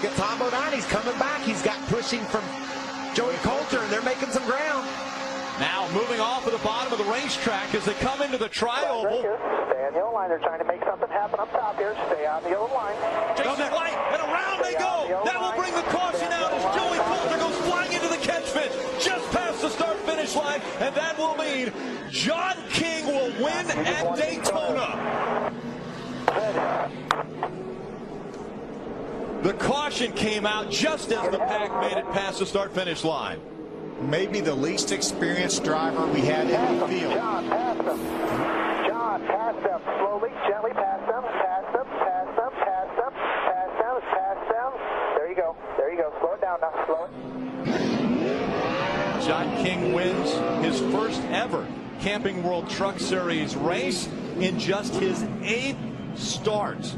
Look at Todd Bodine. He's coming back. He's got pushing from Joey Coulter, and they're making some ground. Now moving off of the bottom of the racetrack as they come into the tri-oval. Stay on the yellow line. They're trying to make something happen up top here. Stay on the yellow line. Jason White, and around they go. That will bring the caution out as Joey Coulter goes flying into the catch pit just past the start-finish line, and that will mean John King will win at Daytona. The caution came out just as the pack made it past the start-finish line. Maybe the least experienced driver we had in the field. John, pass them. John, pass them. Slowly, gently pass them. Pass them, pass them, pass them, pass them, pass them. There you go. There you go. Slow it down now. Slow it. John King wins his first ever Camping World Truck Series race in just his 8th start.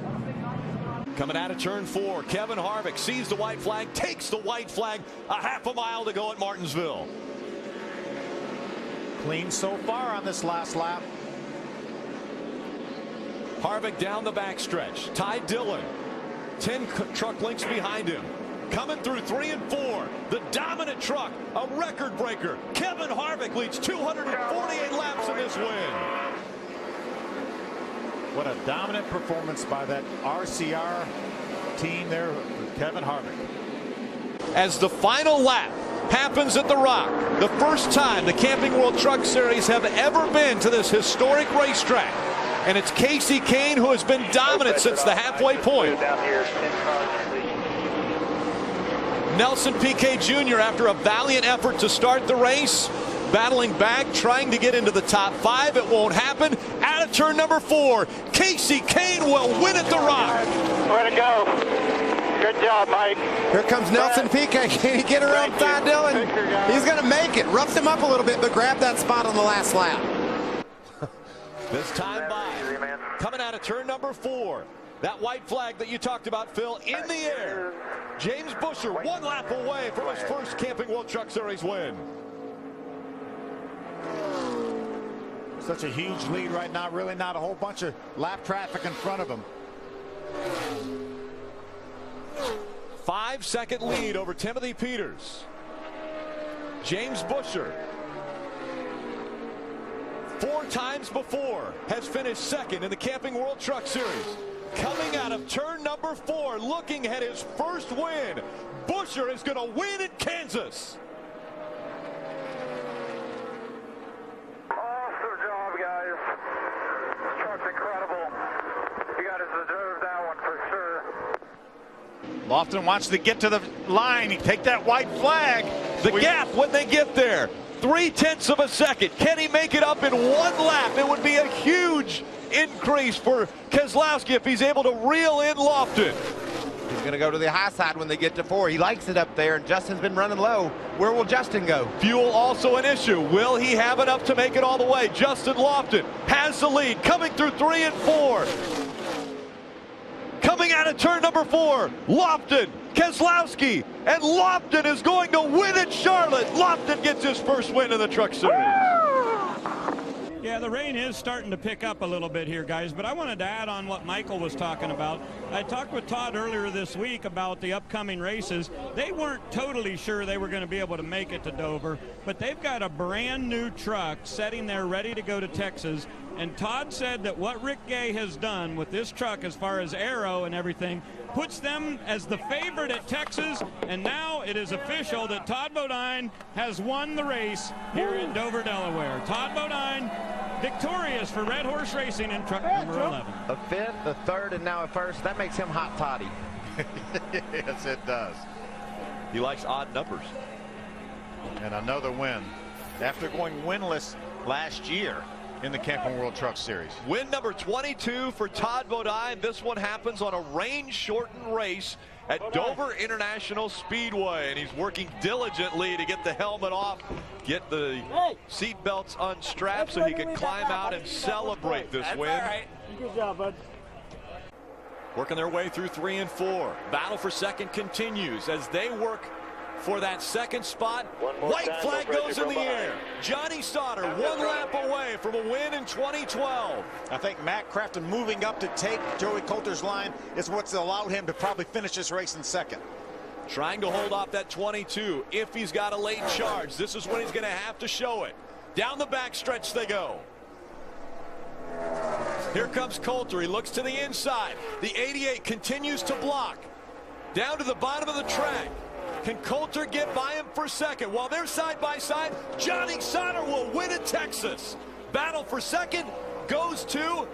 Coming out of turn 4, Kevin Harvick sees the white flag, takes the white flag, a half a mile to go at Martinsville. Clean so far on this last lap. Harvick down the backstretch. Ty Dillon, 10 truck lengths behind him. Coming through 3 and 4, the dominant truck, a record breaker. Kevin Harvick leads 248 laps in this win. What a dominant performance by that RCR team there, Kevin Harvick. As the final lap happens at the Rock, the first time the Camping World Truck Series have ever been to this historic racetrack. And it's Kasey Kahne who has been dominant since the halfway point. Nelson Piquet Jr., after a valiant effort to start the race, battling back, trying to get into the top 5. It won't happen. Out of turn number 4, Kasey Kahne will win at the Rock. Way to go. Good job, Mike. Here comes Nelson Piquet. Can he get around Todd Dillon? He's going to make it. Roughed him up a little bit, but grabbed that spot on the last lap. This time by. Coming out of turn number 4. That white flag that you talked about, Phil, in the air. James Buescher 1 lap away from his first Camping World Truck Series win. Such a huge lead right now. Really not a whole bunch of lap traffic in front of him. 5-second lead over Timothy Peters. James Buescher, 4 times before, has finished second in the Camping World Truck Series. Coming out of turn number 4, looking at his first win. Buescher is going to win at Kansas. Awesome job, guys. This truck's incredible. You guys deserve that one for sure. Lofton wants to get to the line. He take that white flag. The gap when they get there, 0.3 of a second. Can he make it up in 1 lap? It would be a huge increase for Keselowski if he's able to reel in Lofton. He's going to go to the high side when they get to 4. He likes it up there, and Justin's been running low. Where will Justin go? Fuel also an issue. Will he have enough to make it all the way? Justin Lofton has the lead, coming through 3 and 4. Coming out of turn number 4, Lofton, Keselowski, and Lofton is going to win at Charlotte. Lofton gets his first win in the Truck Series. Yeah, the rain is starting to pick up a little bit here, guys, but I wanted to add on what Michael was talking about. I talked with Todd earlier this week about the upcoming races. They weren't totally sure they were going to be able to make it to Dover, but they've got a brand new truck sitting there ready to go to Texas. And Todd said that what Rick Gay has done with this truck as far as aero and everything puts them as the favorite at Texas, and now it is official that Todd Bodine has won the race here in Dover, Delaware. Todd Bodine victorious for Red Horse Racing in truck number 11. A 5th, a 3rd, and now a 1st. That makes him hot toddy. Yes, it does. He likes odd numbers. And another win after going winless last year in the Camping World Truck Series. Win number 22 for Todd Bodine. This one happens on a rain-shortened race at Dover International Speedway, and he's working diligently to get the helmet off, get the seat belts unstrapped so he can climb out and celebrate this win. All right. Good job, bud. Working their way through 3 and 4. Battle for second continues as they work for that second spot. White flag goes in the air. Johnny Sauter 1 lap away from a win in 2012. I think Matt Crafton moving up to take Joey Coulter's line is what's allowed him to probably finish this race in second. Trying to hold off that 22 if he's got a late charge. This is when he's going to have to show it. Down the backstretch they go. Here comes Coulter. He looks to the inside. The 88 continues to block. Down to the bottom of the track. Can Coulter get by him for second? While they're side by side, Johnny Sauter will win at Texas. Battle for second goes to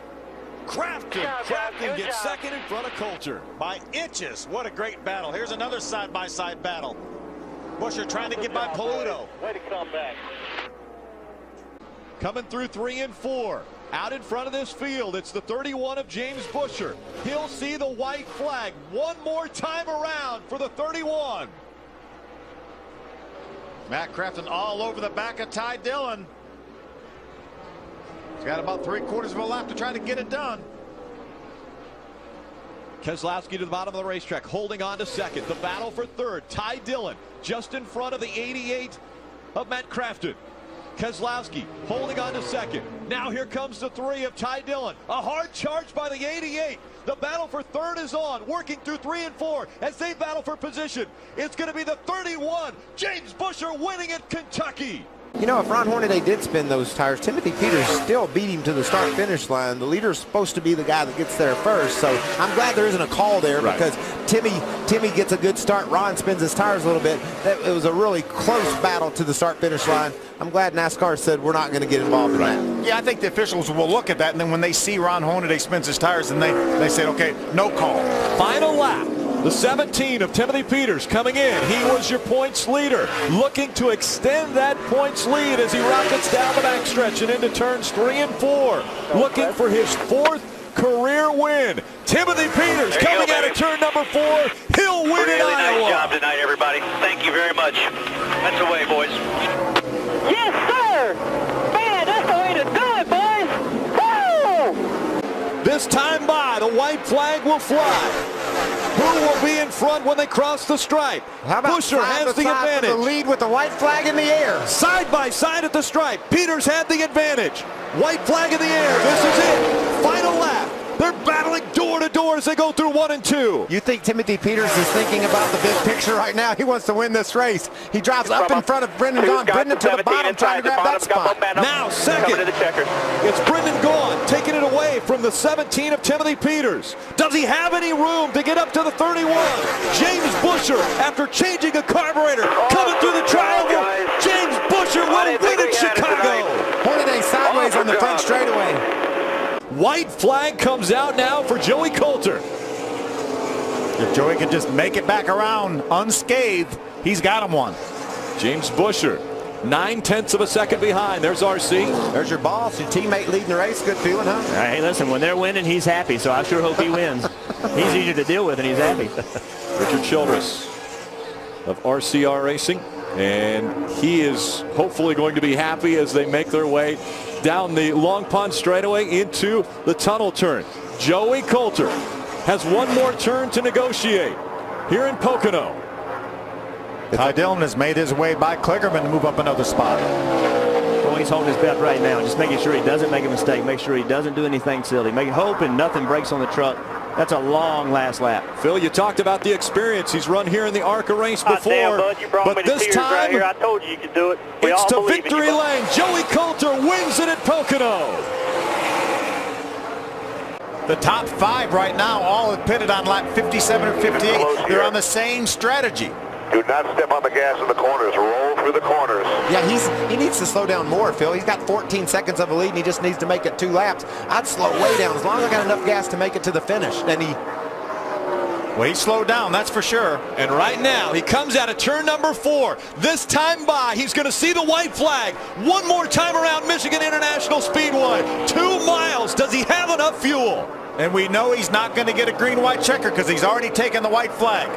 Crafton. Crafton gets second in front of Coulter. By inches. What a great battle. Here's another side-by-side battle. Buescher trying to get by Pocono. Way to come back. Coming through 3 and 4. Out in front of this field, it's the 31 of James Buescher. He'll see the white flag one more time around for the 31. Matt Crafton all over the back of Ty Dillon. He's got about 3/4 of a lap to try to get it done. Keselowski to the bottom of the racetrack, holding on to second. The battle for third. Ty Dillon just in front of the 88 of Matt Crafton. Keselowski holding on to second. Now here comes the 3 of Ty Dillon. A hard charge by the 88. The battle for third is on, working through 3 and 4 as they battle for position. It's going to be the 31. James Buescher winning at Kentucky. You know, if Ron Hornaday did spin those tires, Timothy Peters still beat him to the start-finish line. The leader's supposed to be the guy that gets there first, so I'm glad there isn't a call there because Timmy gets a good start. Ron spins his tires a little bit. It was a really close battle to the start-finish line. I'm glad NASCAR said we're not going to get involved in that. Yeah, I think the officials will look at that, and then when they see Ron Hornaday spins his tires, and they say, okay, no call. Final lap. The 17 of Timothy Peters coming in. He was your points leader, looking to extend that points lead as he rockets down the backstretch and into turns 3 and 4, looking for his 4th career win. Timothy Peters coming out of turn number 4. He'll win in Iowa. Nice job tonight, everybody. Thank you very much. That's the way, boys. Yes, sir. Man, that's the way to do it, boys. Woo! This time by, the white flag will fly. Who will be in front when they cross the stripe? How about Buescher has the advantage. The lead with the white flag in the air. Side by side at the stripe. Peters had the advantage. White flag in the air. This is it. Final lap. They're battling door to door as they go through 1 and 2. You think Timothy Peters is thinking about the big picture right now? He wants to win this race. He drives up in front of Brendan Gaughan. Brendan to the bottom trying to grab that spot. Now second. It's Brendan Gaughan taking it away from the 17 of Timothy Peters. Does he have any room to get up to the 31? James Buescher, after changing a carburetor, coming through the triangle. James Buescher will win at Chicago. Hornaday sideways on the front straightaway. White flag comes out now for Joey Coulter. If Joey can just make it back around unscathed, he's got him one. James Buescher, 9/10 of a second behind. There's RC. There's your boss, your teammate leading the race. Good feeling, huh? Hey, listen, when they're winning, he's happy, so I sure hope he wins. He's easier to deal with, and he's happy. Richard Childress of RCR Racing, and he is hopefully going to be happy as they make their way down the Long Pond straightaway into the tunnel turn. Joey Coulter has one more turn to negotiate here in Pocono. Ty Dillon has made his way by Kligerman to move up another spot. Well, he's holding his breath right now, just making sure he doesn't make a mistake, make sure he doesn't do anything silly, hoping nothing breaks on the truck. That's a long last lap. Phil, you talked about the experience. He's run here in the ARCA race before. Damn, bud, you brought but me to this tears time, right here. I told you could do it. It's to victory lane. Joey Coulter wins it at Pocono. The top 5 right now all have pitted on lap 57 or 58. They're on the same strategy. Do not step on the gas in the corners. Roll through the corners. Yeah, he needs to slow down more, Phil. He's got 14 seconds of a lead, and he just needs to make it 2 laps. I'd slow way down as long as I got enough gas to make it to the finish. And Well, he slowed down, that's for sure. And right now, he comes out of turn number 4. This time by, he's going to see the white flag. One more time around Michigan International Speedway. 2 miles. Does he have enough fuel? And we know he's not going to get a green-white checker because he's already taken the white flag.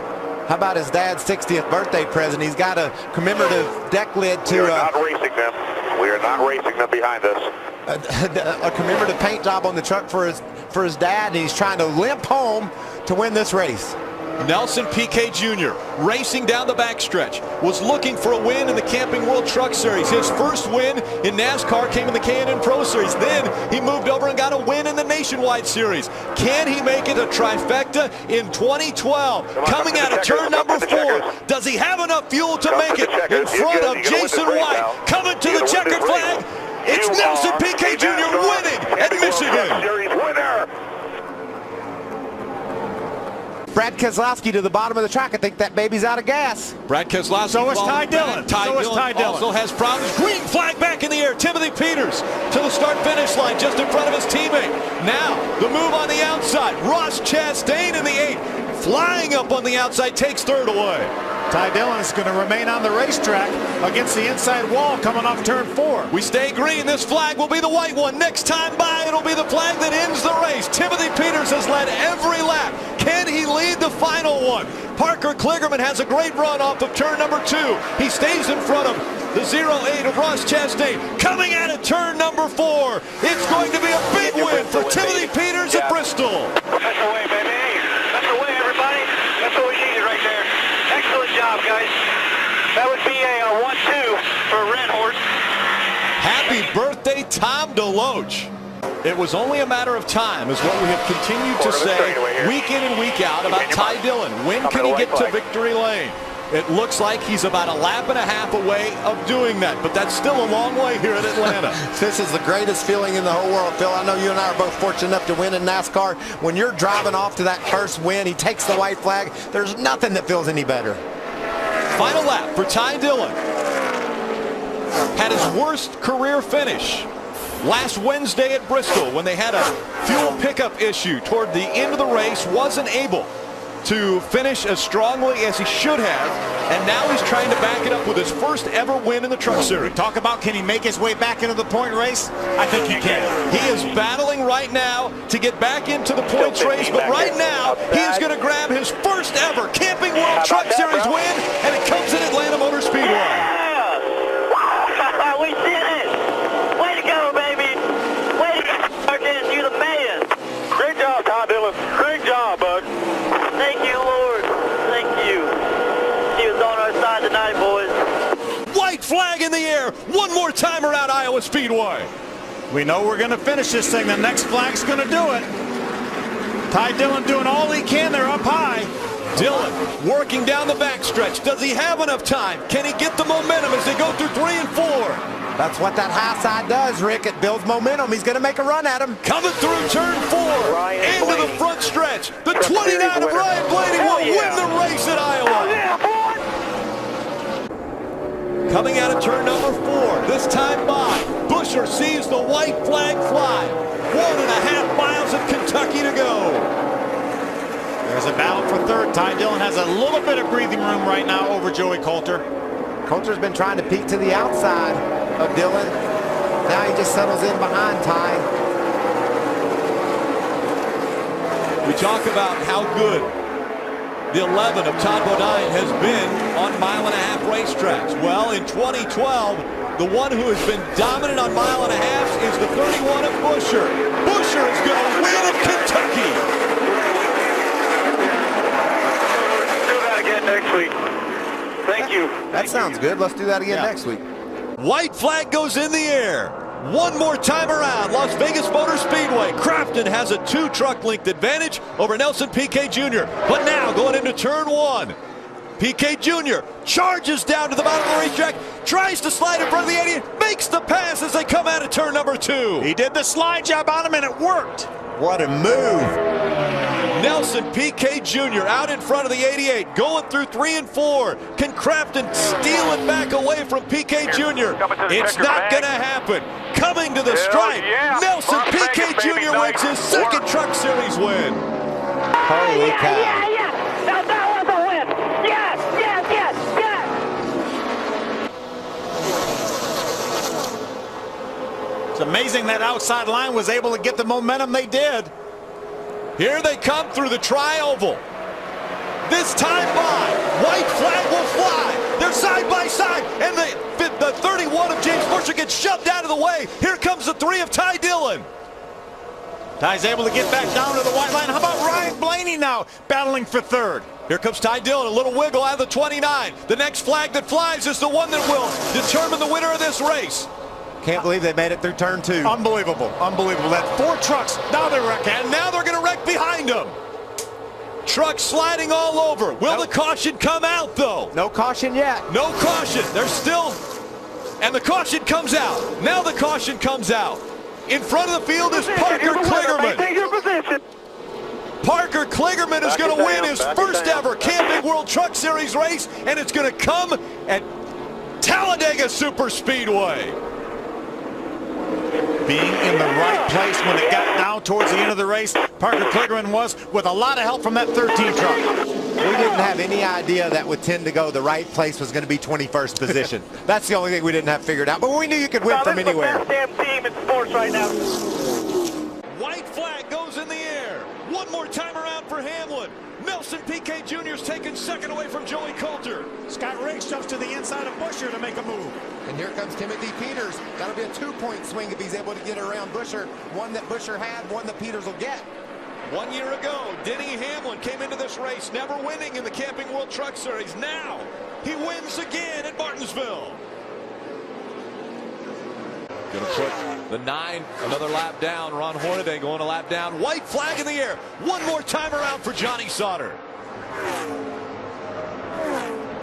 how about his dad's 60th birthday present? He's got a commemorative deck lid to... We are not racing them. We are not racing them behind us. A commemorative paint job on the truck for his dad, and he's trying to limp home to win this race. Nelson Piquet Jr. racing down the backstretch, was looking for a win in the Camping World Truck Series. His first win in NASCAR came in the K&N Pro Series. Then he moved over and got a win in the Nationwide Series. Can he make it a trifecta in 2012? Coming out of turn number 4. Does he have enough fuel to make it in front of Jason White? Coming to the checkered flag. It's Nelson Piquet Jr. winning at Michigan. Brad Keselowski to the bottom of the track. I think that baby's out of gas. Brad Keselowski. So is Ty Dillon. Ty Dillon also has problems. Green flag back in the air. Timothy Peters to the start-finish line just in front of his teammate. Now the move on the outside. Ross Chastain in the 8. Flying up on the outside, takes third away. Ty Dillon is going to remain on the racetrack against the inside wall coming off turn 4. We stay green. This flag will be the white one. Next time by, it'll be the flag that ends the race. Timothy Peters has led every lap. Can he lead the final one? Parker Kligerman has a great run off of turn number 2. He stays in front of the 0-8 of Ross Chastain. Coming out of turn number 4. It's going to be a big win for Timothy Peters at Bristol. That's the way, baby. That's the way, everybody. That's what we needed right there. Excellent job, guys. That would be a 1-2 for Red Horse. Happy birthday, Tom DeLoach. It was only a matter of time, is what we have continued to say week in and week out about Ty Dillon. When can he get to victory lane? It looks like he's about a lap and a half away of doing that, but that's still a long way here at Atlanta. This is the greatest feeling in the whole world, Phil. I know you and I are both fortunate enough to win in NASCAR. When you're driving off to that first win, he takes the white flag. There's nothing that feels any better. Final lap for Ty Dillon. Had his worst career finish last Wednesday at Bristol when they had a fuel pickup issue toward the end of the race. Wasn't able to finish as strongly as he should have, and now he's trying to back it up with his first ever win in the Truck Series. Talk about, can he make his way back into the point race? I think he can. He is battling right now to get back into the points race, but right now he is going to grab his first ever Camping World Truck Series win, and it comes at Atlanta Motor Speedway. Yeah! We did it! Way to go, baby! Way to go, Marcus. You're the man! Great job, Todd Dillon. Great job, bud. Thank you, Lord. Thank you. He was on our side tonight, boys. White flag in the air. One more time around Iowa Speedway. We know we're going to finish this thing. The next flag's going to do it. Ty Dillon doing all he can there up high. Dillon working down the backstretch. Does he have enough time? Can he get the momentum as they go through 3 and 4? That's what that high side does, Rick. It builds momentum. He's going to make a run at him. Coming through turn 4 into the front stretch. The 29 of Ryan Blaney will win the race at Iowa. Coming out of turn number 4, this time by, Buescher sees the white flag fly. 1.5 miles of Kentucky to go. There's a battle for third. Ty Dillon has a little bit of breathing room right now over Joey Coulter. Coulter's been trying to peek to the outside of Dillon. Now he just settles in behind Ty. We talk about how good the 11 of Todd Bodine has been on mile-and-a-half racetracks. Well, in 2012, the one who has been dominant on mile-and-a-halfs is the 31 of Buescher. Buescher is going to win at Kentucky. Do that again next week. Thank you. That sounds good. Let's do that again next week. White flag goes in the air. One more time around Las Vegas Motor Speedway. Crafton has a 2-truck length advantage over Nelson Piquet Jr. But now going into turn 1. Piquet Jr. charges down to the bottom of the racetrack, tries to slide in front of the 80, makes the pass as they come out of turn number 2. He did the slide job on him and it worked. What a move. Nelson Piquet Jr. out in front of the 88, going through 3 and 4. Can Crafton steal it back away from Piquet Jr.? It's not going to happen. Coming to the stripe, Nelson Piquet Jr. wins his second Truck Series win. Holy cow. Yeah. That was a win. Yes. It's amazing that outside line was able to get the momentum they did. Here they come through the tri-oval. This time by, white flag will fly. They're side by side, and the 31 of James Buescher gets shoved out of the way. Here comes the 3 of Ty Dillon. Ty's able to get back down to the white line. How about Ryan Blaney now battling for third? Here comes Ty Dillon, a little wiggle out of the 29. The next flag that flies is the one that will determine the winner of this race. Can't believe they made it through turn 2. Unbelievable, unbelievable. That 4 trucks, now they're wrecking. And now they're going to wreck behind them. Trucks sliding all over. Will the caution come out, though? No caution yet. No caution. They're still... And the caution comes out. Now the caution comes out. In front of the field is Parker Kligerman. Take your position. Parker Kligerman is going to win his first ever Camping World Truck Series race, and it's going to come at Talladega Superspeedway. Being in the right place when it got down towards the end of the race, Parker Kligerman was, with a lot of help from that 13 truck. We didn't have any idea that with 10 to go, the right place was going to be 21st position. That's the only thing we didn't have figured out, but we knew you could win from anywhere. This is the best damn team in sports right now. White flag goes in the air. One more time around for Hamlin. Nelson Piquet Jr. is taking second away from Joey Coulter. Scott Riggs jumps to the inside of Buescher to make a move. And here comes Timothy Peters. That'll be a 2-point swing if he's able to get around Buescher. One that Buescher had, one that Peters will get. 1 year ago, Denny Hamlin came into this race never winning in the Camping World Truck Series. Now he wins again at Martinsville. Going to put the 9 another lap down. Ron Hornaday going a lap down. White flag in the air. One more time around for Johnny Sauter.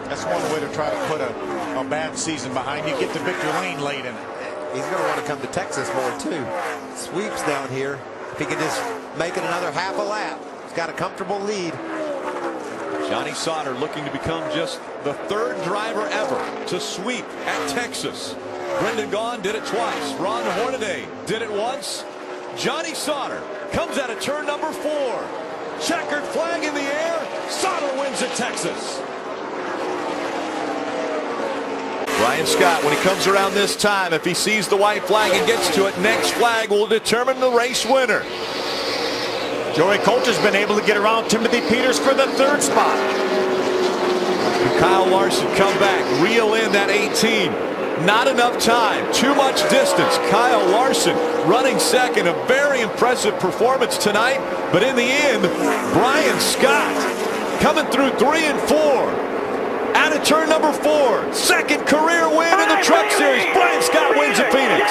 That's one way to try to put a bad season behind you. Get to victory lane late in it. He's going to want to come to Texas more, too. Sweeps down here. If he can just make it another half a lap. He's got a comfortable lead. Johnny Sauter looking to become just the 3rd driver ever to sweep at Texas. Brendan Gaughan did it twice. Ron Hornaday did it once. Johnny Sauter comes out of turn number 4. Checkered flag in the air. Sauter wins at Texas. Ryan Scott, when he comes around this time, if he sees the white flag and gets to it, next flag will determine the race winner. Joey Coulter's been able to get around Timothy Peters for the 3rd spot. Kyle Larson come back, reel in that 18. Not enough time, too much distance. Kyle Larson running second, a very impressive performance tonight. But in the end, Brian Scott coming through 3 and 4. Out of turn number 4, 2nd career win in the Truck Series. Brian Scott wins at Phoenix.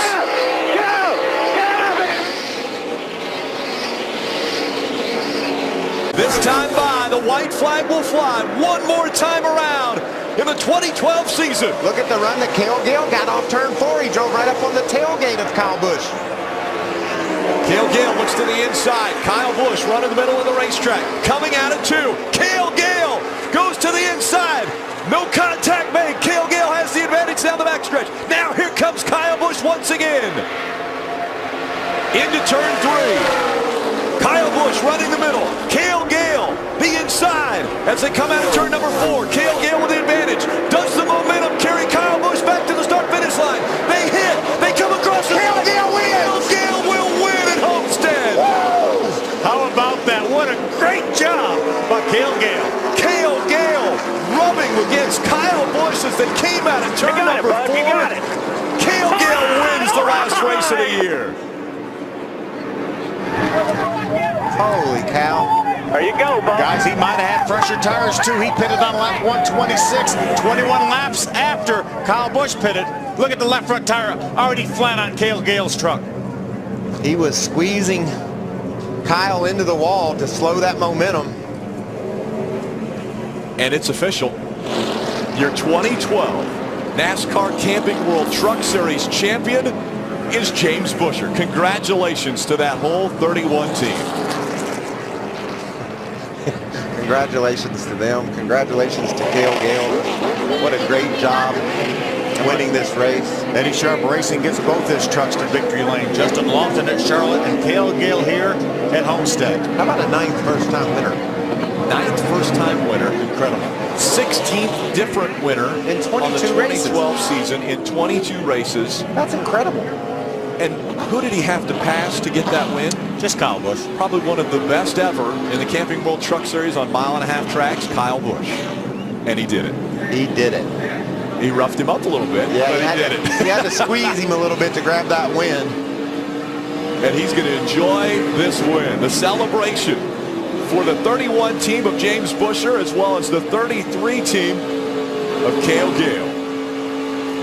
This time by, the white flag will fly one more time around in the 2012 season. Look at the run that Kale Gale got off turn 4. He drove right up on the tailgate of Kyle Busch. Kale Gale looks to the inside. Kyle Busch running the middle of the racetrack. Coming out of 2. Kale Gale goes to the inside. No contact made. Kale Gale has the advantage down the backstretch. Now here comes Kyle Busch once again. Into turn 3. Kyle Busch running the middle. Kale Gale the inside as they come out of turn number 4. Kale Gale with the advantage. Does the momentum carry Kyle Busch back to the start-finish line? They hit. They come across. Kale Gale wins. Kale Gale will win at Homestead. Whoa! How about that? What a great job by Kale Gale. Kale Gale rubbing against Kyle Busch as they came out of turn number 4. You got it. Kale Gale wins the last race of the year. Holy cow. There you go, Bob. Guys, he might have had fresher tires too. He pitted on lap 126, 21 laps after Kyle Busch pitted. Look at the left front tire already flat on Kale Gale's truck. He was squeezing Kyle into the wall to slow that momentum. And it's official. Your 2012 NASCAR Camping World Truck Series champion is James Buescher. Congratulations to that whole 31 team. Congratulations to them. Congratulations to Kale Gale. What a great job winning this race. Eddie Sharp Racing gets both his trucks to victory lane. Justin Lofton at Charlotte and Kale Gale here at Homestead. How about a 9th first-time winner? 9th first-time winner. Incredible. 16th different winner in 22 on the 2012 races. Season in 22 races. That's incredible. And who did he have to pass to get that win? Just Kyle Busch. Probably one of the best ever in the Camping World Truck Series on 1.5 mile tracks, Kyle Busch. And he did it. He did it. He roughed him up a little bit, yeah, but he did it. He had to squeeze him a little bit to grab that win. And he's going to enjoy this win. The celebration for the 31 team of James Buescher, as well as the 33 team of Kale Gale.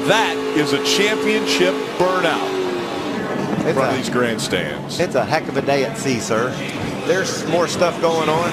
That is a championship burnout in front of these grandstands. It's a heck of a day at sea, sir. There's more stuff going on.